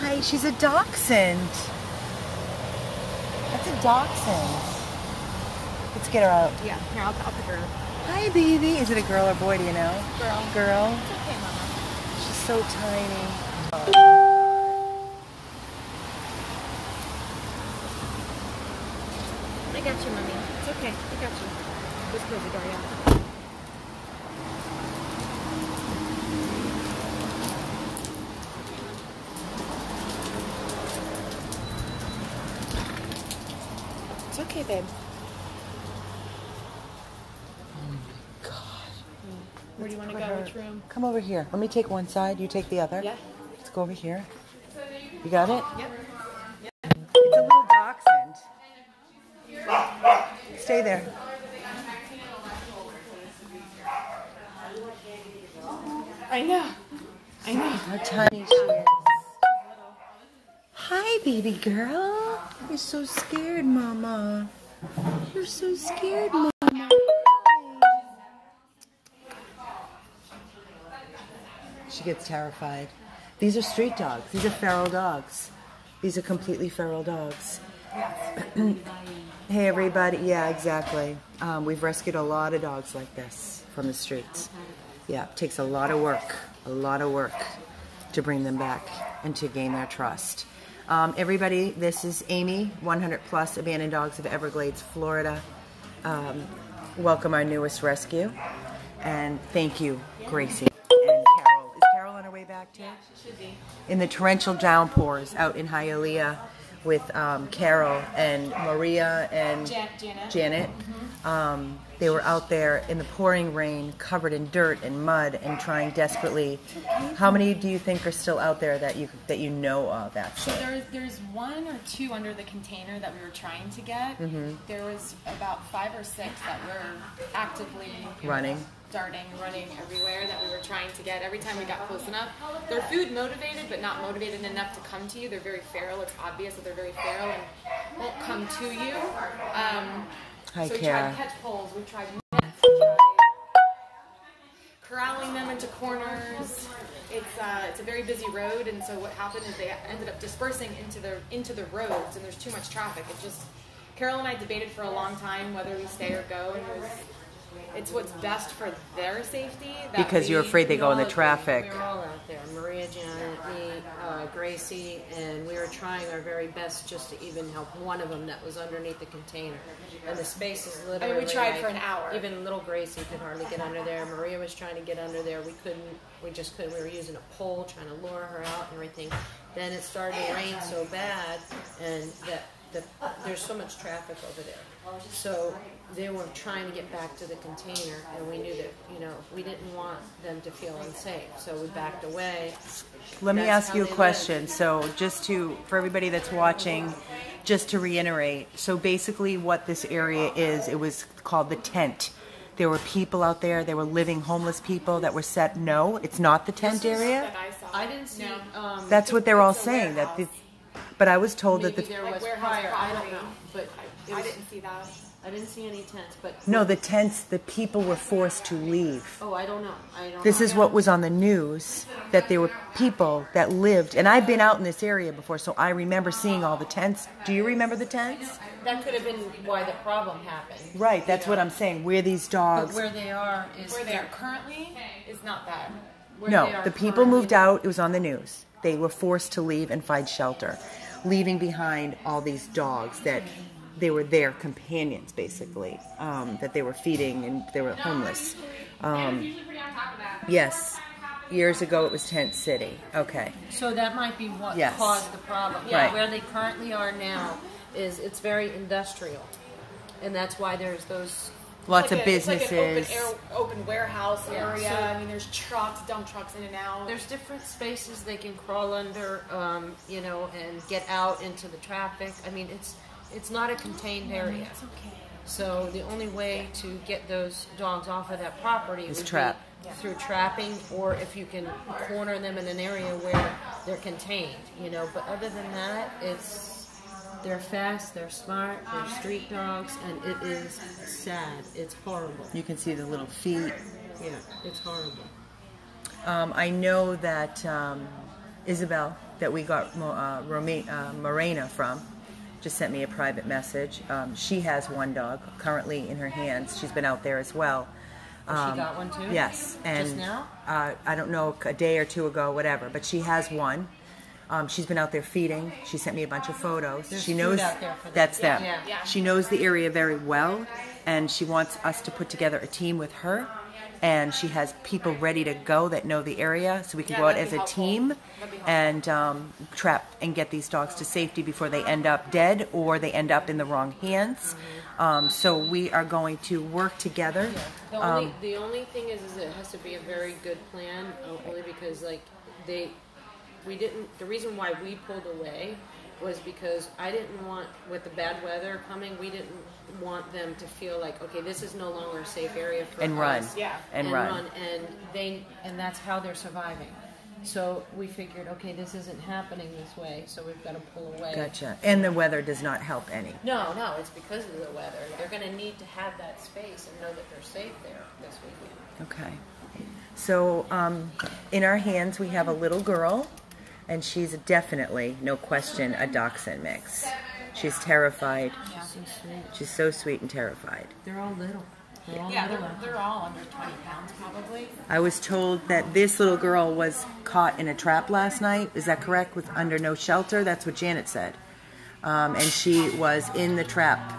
Hi, she's a dachshund. That's a dachshund. Let's get her out. Yeah, here, I'll pick her up. Hi, baby. Is it a girl or boy, do you know? Girl. Girl? It's okay, Mama. She's so tiny. I got you, Mommy. It's okay. I got you. Just close the door, yeah. It's okay, babe. Oh my God. Where do you want to go? Which room? Come over here. Let me take one side. You take the other. Yeah. Let's go over here. You got it? Yep. It's a little dachshund. Stay there. I know. I know. How tiny she is. Hi, baby girl. You're so scared, Mama. You're so scared, Mama. She gets terrified. These are street dogs. These are feral dogs. These are completely feral dogs. Hey, everybody. Yeah, exactly. We've rescued a lot of dogs like this from the streets. Yeah, it takes a lot of work to bring them back and to gain their trust. Everybody, this is Amy, 100 Plus Abandoned Dogs of Everglades, Florida. Welcome our newest rescue. And thank you, Gracie and Carol. Is Carol on her way back too? Yeah, she should be. In the torrential downpours out in Hialeah with Carol and Maria and Janet. They were out there in the pouring rain, covered in dirt and mud, and trying desperately. How many do you think are still out there that you know of? Actually, So there's one or two under the container that we were trying to get. There was about 5 or 6 that were actively running. Running everywhere that we were trying to get. Every time we got close enough, they're food motivated, but not motivated enough to come to you. They're very feral. It's obvious that they're very feral and won't come to you. Hi, so we Kara. tried catch poles. We tried nets. We tried corralling them into corners. It's a very busy road, and so what happened is they ended up dispersing into the roads, and there's too much traffic. Carol and I debated for a long time whether we stay or go, and it's what's best for their safety. Because you're afraid they go in the traffic. We were all out there. Maria, Janet, me, Gracie, and we were trying our very best just to even help one of them that was underneath the container. And the space is literally... I mean, we tried for an hour. Even little Gracie could hardly get under there. Maria was trying to get under there. We couldn't. We just couldn't. We were using a pole, trying to lure her out and everything. Then it started to rain so bad, and there's so much traffic over there. So they were trying to get back to the container, and we knew that, we didn't want them to feel unsafe. So we backed away. Let me ask you a question. So for everybody that's watching, just to reiterate, so basically what this area is, it was called the tent. There were people out there, there were living homeless people that were set. No, it's not the tent area? I didn't see... That's what they're all saying. But I was told maybe that there was prior. I don't know. But I didn't see that. I didn't see any tents, but... No, the tents, the people were forced to leave. Oh, I don't know. This is what was on the news, that there were people that lived, and I've been out in this area before, so I remember seeing all the tents. Do you remember the tents? That could have been why the problem happened. Right, that's what I'm saying, where these dogs... But where they are is... Where they are currently is not that. No, the people moved out, it was on the news. They were forced to leave and find shelter, leaving behind all these dogs that... They were their companions, basically, that they were feeding, and they were homeless. Yes, years ago it was Tent City. Okay. So that might be what Yes. caused the problem. Yeah, right. Where they currently are now is it's very industrial, and that's why there's those... Lots of businesses. It's like an open warehouse area. I mean, there's dump trucks in and out. There's different spaces they can crawl under, and get out into the traffic. I mean, it's not a contained area. It's okay. So the only way to get those dogs off of that property is would trap. be through trapping, or if you can corner them in an area where they're contained, But other than that, they're fast, they're smart, they're street dogs, and it is sad. It's horrible. You can see the little feet. Yeah, it's horrible. I know that Isabel that we got Morena from just sent me a private message. She has one dog currently in her hands. She's been out there as well. She got one too? Yes. And just now? I don't know, a day or two ago, whatever, but she has one. She's been out there feeding. She sent me a bunch of photos. There's she knows food out there for them. that's them. Yeah. She knows the area very well, and she wants us to put together a team with her. And she has people ready to go that know the area, so we can go out as a team and trap and get these dogs to safety before they end up dead or they end up in the wrong hands. So we are going to work together. The only thing is it has to be a very good plan, only because the reason why we pulled away was because I didn't want, with the bad weather coming, we didn't want them to feel like, okay, this is no longer a safe area for us. And run. And that's how they're surviving. So we figured, okay, this isn't happening this way, so we've got to pull away. Gotcha. And the weather does not help any. No, it's because of the weather. They're going to need to have that space and know that they're safe there this weekend. Okay. So in our hands we have a little girl, and she's definitely, no question, a dachshund mix. She's terrified. Yeah. So sweet. She's so sweet and terrified. They're all little. They're all under 20 pounds probably. I was told that this little girl was caught in a trap last night. Is that correct? Was under no shelter? That's what Janet said. And she was in the trap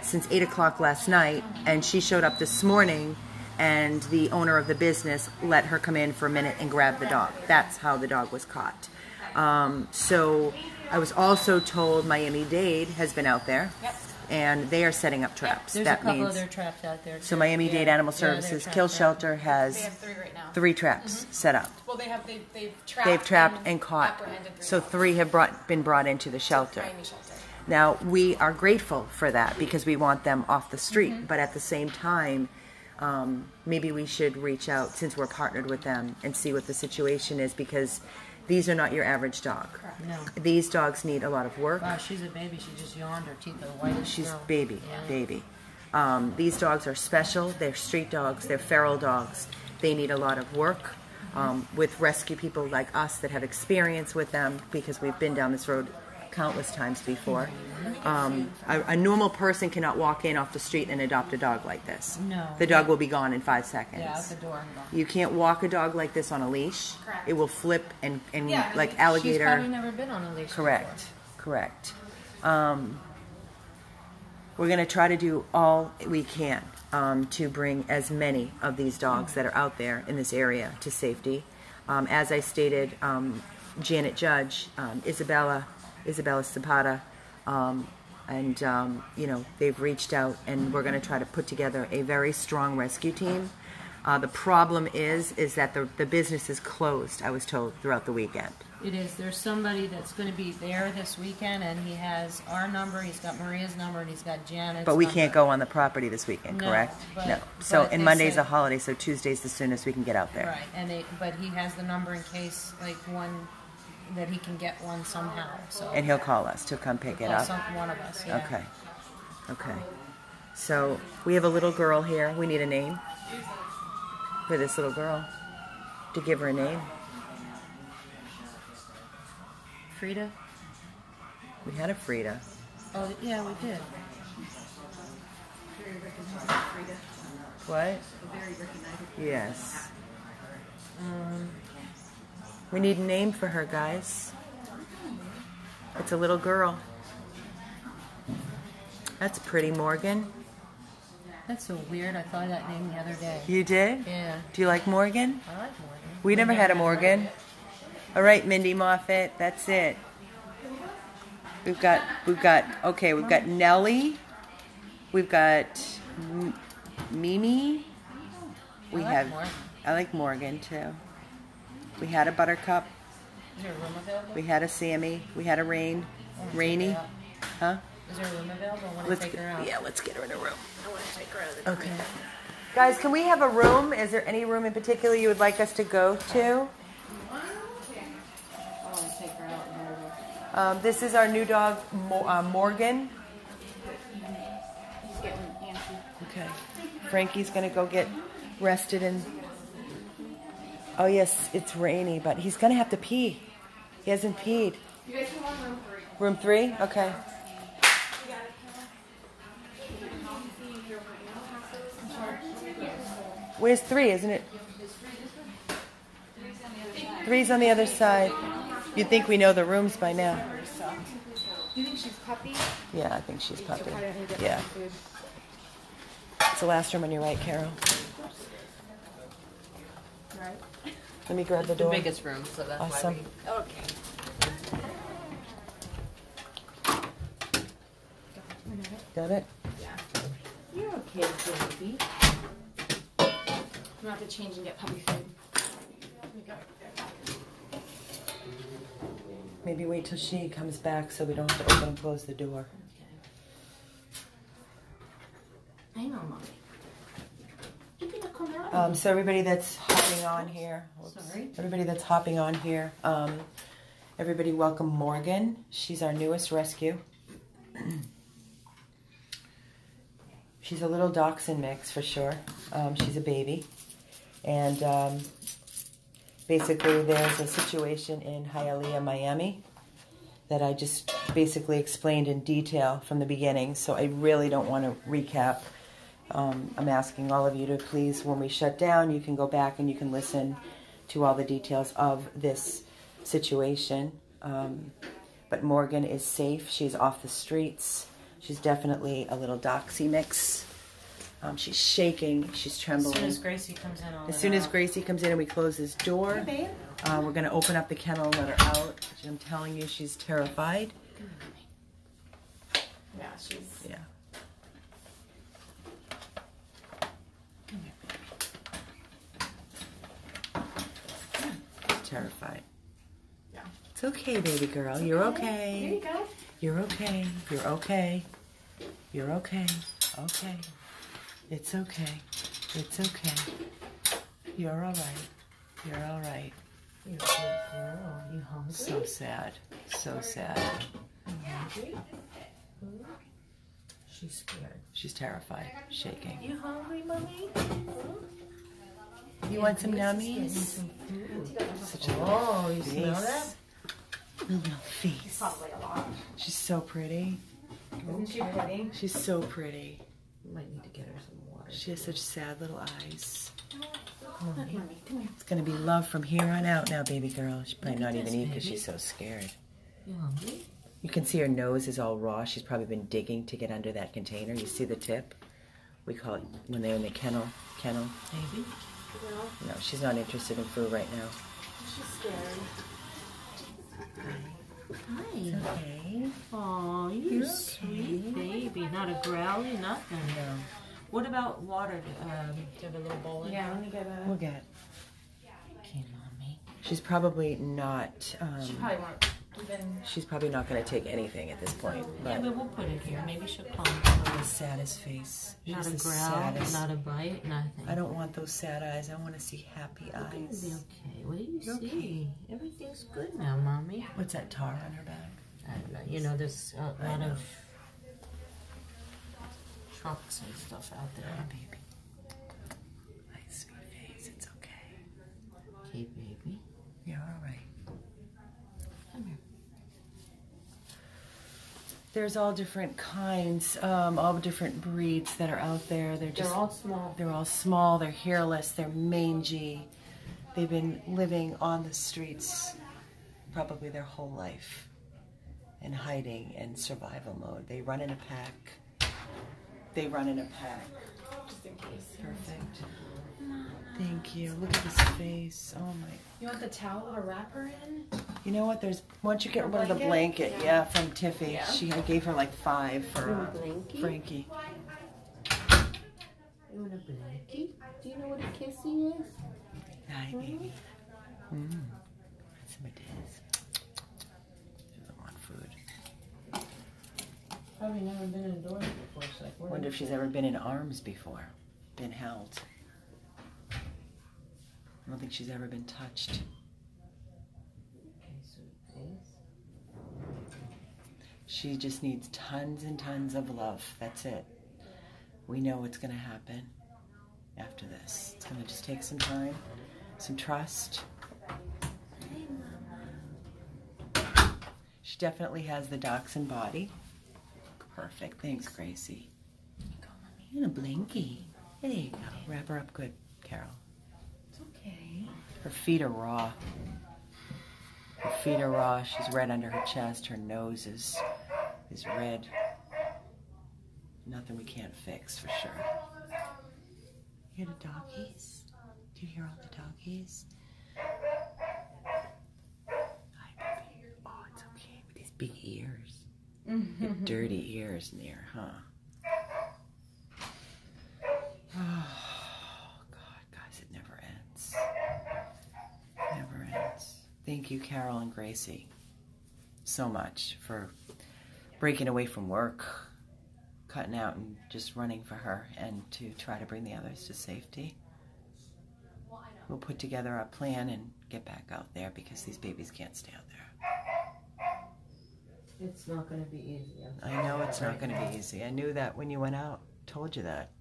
since 8 o'clock last night, and she showed up this morning, and the owner of the business let her come in for a minute and grab the dog. That's how the dog was caught. So I was also told Miami-Dade has been out there. Yep. And they are setting up traps. There's that a couple means, of their traps out there too. So Miami-Dade Animal Services Kill Shelter has They have 3 right now. 3 traps set up. Well, they've trapped. They've trapped and caught. Apprehended 3 So 3 have been brought into the shelter. Miami shelter. Now, we are grateful for that because we want them off the street. But at the same time, maybe we should reach out, since we're partnered with them, and see what the situation is, because these are not your average dog. No. These dogs need a lot of work. Wow, she's a baby. She just yawned. Her teeth are white as She's snow. baby. These dogs are special. They're street dogs. They're feral dogs. They need a lot of work with rescue people like us that have experience with them, because we've been down this road countless times before. A normal person cannot walk in off the street and adopt a dog like this. No. The dog will be gone in 5 seconds. Yeah, out the door and gone. You can't walk a dog like this on a leash. Correct. It will flip and Yeah, like she's alligator. She's probably never been on a leash Correct. Correct. We're going to try to do all we can to bring as many of these dogs that are out there in this area to safety. As I stated, Janet Judge, Isabella Zapata, and they've reached out, and we're going to try to put together a very strong rescue team. The problem is that the business is closed, I was told, throughout the weekend. It is. There's somebody that's going to be there this weekend, and he has our number, he's got Maria's number, and he's got Janet's But we number. can't go on the property this weekend, No, correct? but- No. So, but and they Monday's say- a holiday, so Tuesday's the soonest we can get out there. Right, but he has the number in case, that he can get one somehow. So And he'll call us to come pick it up. one of us. Yeah. Okay. So we have a little girl here. We need a name for this little girl, to give her a name. Frida. We had a Frida. Oh yeah, we did. What? Yes. We need a name for her, guys. It's a little girl. That's pretty, Morgan. That's so weird. I thought of that name the other day. You did? Yeah. Do you like Morgan? I like Morgan. We never had a Morgan. All right, Mindy Moffat, that's it. We've got Nellie. We've got Mimi. I like Morgan too. We had a Buttercup. Is there a room available? We had a Sammy. We had a Rainy. Huh? Is there a room available? I want to take her out. Yeah, let's get her in a room. I want to take her out of the Okay. Guys, can we have a room? Is there any room in particular you would like us to go to? I want to take her out and hold her. This is our new dog, Morgan. He's getting antsy. Okay. Frankie's going to go get rested and... Oh, yes, it's rainy, but he's going to have to pee. He hasn't peed. You guys come on room 3. Room 3? Okay. Where's 3, isn't it? 3's on the other side. You'd think we know the rooms by now. You think she's puppy? Yeah, I think she's puppy. Yeah. It's the last room on your right, Carol. Right. Let me grab the The door. biggest room, so that's Awesome. why we... Okay. Got it? You're okay, baby. I'm gonna have to change and get puppy food. Maybe wait till she comes back so we don't have to open and close the door. Hang on, Mommy. You're gonna come out. So everybody that's hopping on here, Sorry. everybody that's hopping on here, everybody welcome Morgan. She's our newest rescue. She's a little dachshund mix for sure. She's a baby. And basically there's a situation in Hialeah, Miami that I just basically explained in detail from the beginning, so I really don't want to recap. I'm asking all of you to please, when we shut down, you can go back and you can listen to all the details of this situation. But Morgan is safe. She's off the streets. She's definitely a little doxy mix. She's shaking. She's trembling. As soon as Gracie comes in, As soon as Gracie comes in and we close this door, we're going to open up the kennel and let her out. I'm telling you, she's terrified. Yeah, she's. Yeah. She's terrified. Yeah. It's okay, baby girl. You're There okay. you go. You're okay. You're okay. You're okay. Okay. It's okay. It's okay. You're all right. You're all right. You're a good girl. You hungry? So sad. So sad. Hungry? She's scared. She's terrified. Shaking. You hungry, Mommy? You want some nummies? Some food. Such a Oh, you face. smell that? Little face. Probably a lot. She's so pretty. Isn't she pretty? She's so pretty. You might need to get her some water. She has such sad little eyes. Mommy. It's gonna be love from here on out now, baby girl. She's probably Look at not even this, eat because baby. she's so scared. You hungry? You can see her nose is all raw. She's probably been digging to get under that container. You see the tip? We call it when they're in the kennel. Baby? No, she's not interested in food right now. She's scared. Hi. Okay. Oh, you're sweet baby. Not a growly, nothing. No. What about water? Do you have a little bowl in Yeah, there? let me get a. We'll get. Okay, Mommy. She's probably not. She probably won't even. She's probably not going to take anything at this point. Yeah, But but we'll put it here. Maybe she'll come. the saddest face. She's Not a the growl, saddest. not a bite, nothing. I don't want those sad eyes. I want to see happy It's gonna be eyes. okay. What do you You're see? Everything's good now, Mommy. What's that tar on her back? I don't know. You know, there's a I lot know. of trucks and stuff out there. Oh, baby. Nice sweet face. It's okay. Okay, baby. You're all right. Come here. There's all different kinds, all different breeds that are out there. They're all small. They're all small. They're hairless. They're mangy. They've been living on the streets probably their whole life in hiding and survival mode. They run in a pack. They run in a pack. Just in case. Perfect. Thank you. Look at his face. Oh my. You want the towel to wrap her in? You know what? There's once you get rid of the blanket, yeah, from Tiffy. Yeah. I gave her like 5 for You want a blankie? Frankie. You want a blankie? Do you know what a kissy is? Hi, baby. That's some of his. She doesn't want food. Probably never been indoors before. She's like, where? Wonder if she's ever been in arms before, been held. I don't think she's ever been touched. Okay, sweet face. She just needs tons and tons of love. That's it. We know what's going to happen after this. It's going to just take some time, some trust. Hey, Mama. definitely has the dachshund body. Perfect. Thanks, Gracie. And a blinky. There you go. Wrap her up good, Carol. It's okay. Her feet are raw. Her feet are raw. She's red under her chest. Her nose is red. Nothing we can't fix for sure. You hear the doggies? Do you hear all the doggies? Hi, baby. Oh, it's okay. With these big ears. Dirty ears in there, huh? Oh, God, guys, it never ends. Never ends. Thank you, Carol and Gracie, so much for breaking away from work, cutting out and just running for her, and to try to bring the others to safety. We'll put together a plan and get back out there because these babies can't stay out there. It's not going to be easy. I know it's not going to be easy. I knew that when you went out. Told you that.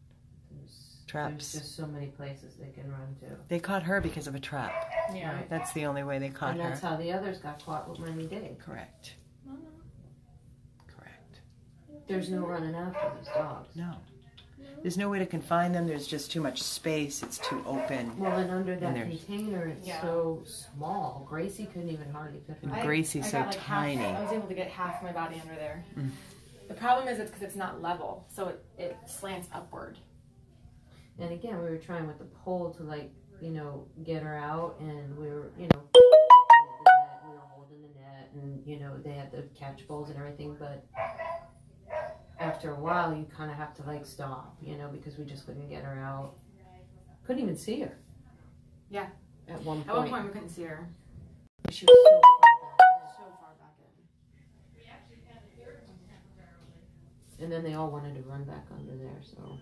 Traps. There's just so many places they can run to. They caught her because of a trap. Yeah. Right. That's the only way they caught And her. that's how the others got caught with Miami Dade. Correct. Correct. There's no running after these dogs. No. There's no way to confine them. There's just too much space. It's too open. Well, and under that there's- container, it's so small. Gracie couldn't even hardly fit And her. Gracie's I so got like tiny. I was able to get half my body under there. The problem is it's because it's not level, so it slants upward. And again, we were trying with the pole to, like, you know, get her out, and we were, you know, we were holding the net, and, you know, they had the catch bowls and everything, but after a while, you kind of have to, like, stop, you know, because we just couldn't get her out. Couldn't even see her. Yeah. At one point. At one point, we couldn't see her. She was so far back in. And then they all wanted to run back under there, so.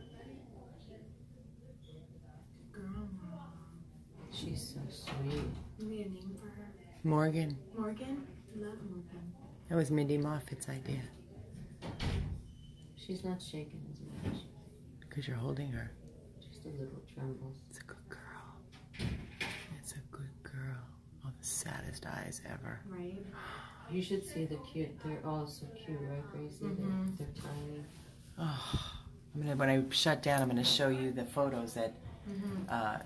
She's so sweet. You need a name for her? Morgan. Morgan? Love Morgan. That was Mindy Moffitt's idea. She's not shaking as much. Because you're holding her. Just a little tremble. It's a good girl. It's a good girl. Oh, the saddest eyes ever. Right. You should see the cute. They're all so cute, right, Gracie? They're tiny. Oh, when I shut down, I'm going to show you the photos that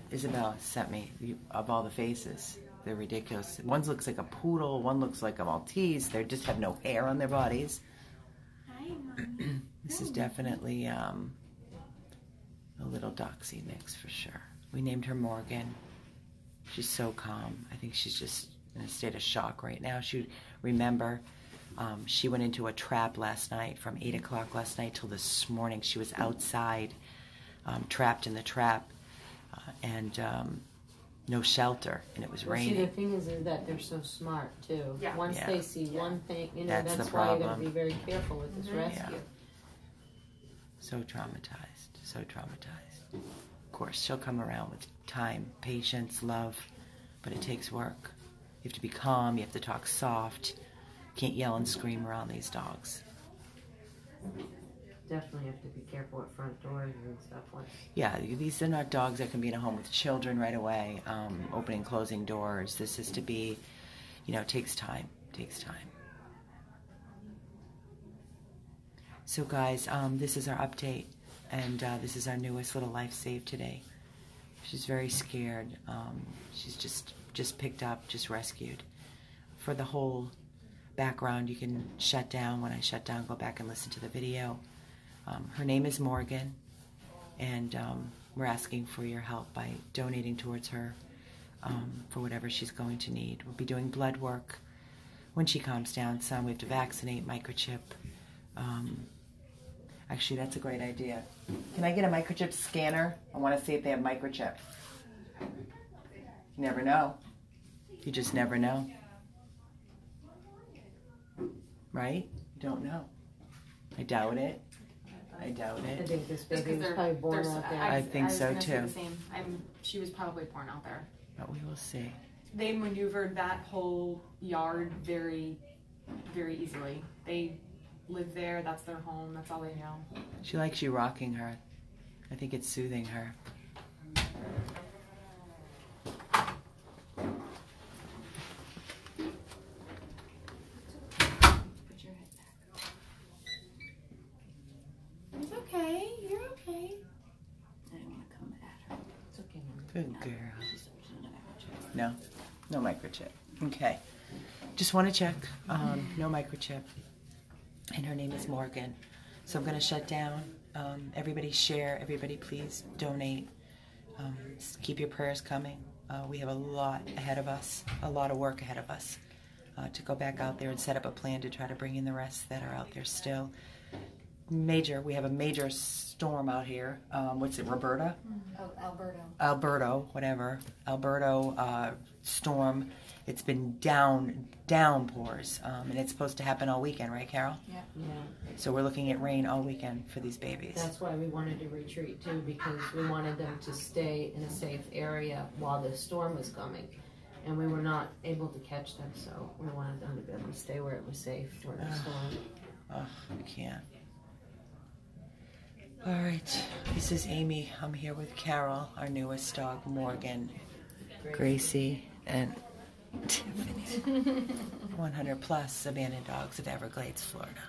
Isabel sent me of all the faces. They're ridiculous. One looks like a poodle. One looks like a Maltese. They just have no hair on their bodies. Hi, Mommy. This is definitely a little doxy mix for sure. We named her Morgan. She's so calm. I think she's just in a state of shock right now. Remember, she went into a trap last night from 8 o'clock last night till this morning. She was outside, trapped in the trap, and no shelter, and it was raining. See, the thing is that they're so smart, too. Yeah. Once they see one thing, you know, That's that's the why you got problem. to be very careful with this rescue. Yeah. So traumatized, so traumatized. Of course, she'll come around with time, patience, love, but it takes work. You have to be calm, you have to talk soft. Can't yell and scream around these dogs. Definitely have to be careful at front doors and stuff like that. Yeah, these are not dogs that can be in a home with children right away, opening and closing doors. This is to be, you know, takes time, So guys, this is our update, and this is our newest little life saved today. She's very scared. She's just picked up, just rescued. For the whole background, you can shut down. When I shut down, go back and listen to the video. Her name is Morgan, and we're asking for your help by donating towards her for whatever she's going to need. We'll be doing blood work when she calms down. Some we have to vaccinate, microchip. Actually, that's a great idea. Can I get a microchip scanner? I want to see if they have microchip. You never know. You just never know. Right? You don't know. I doubt it. I think this Just baby 'cause was probably born out there. I think was so, gonna say too. the same. She was probably born out there. But we will see. They maneuvered that whole yard very, very easily. They live there. That's their home. That's all they know. She likes you rocking her. I think it's soothing her. Good girl. No? No microchip. Okay. Just want to check. No microchip. And her name is Morgan. So I'm going to shut down. Everybody share. Everybody please donate. Keep your prayers coming. We have a lot ahead of us. A lot of work ahead of us. To go back out there and set up a plan to try to bring in the rest that are out there still. We have a major storm out here. What's it, Roberta? Alberto, whatever. Alberto storm. It's been downpours, and it's supposed to happen all weekend, right, Carol? Yeah. So we're looking at rain all weekend for these babies. That's why we wanted to retreat too, because we wanted them to stay in a safe area while the storm was coming. And we were not able to catch them, so we wanted them to be able to stay where it was safe during the storm. Oh, we can't. All right, this is Amy. I'm here with Carol, our newest dog, Morgan, Gracie, and Tiffany. 100 plus abandoned dogs of Everglades, Florida.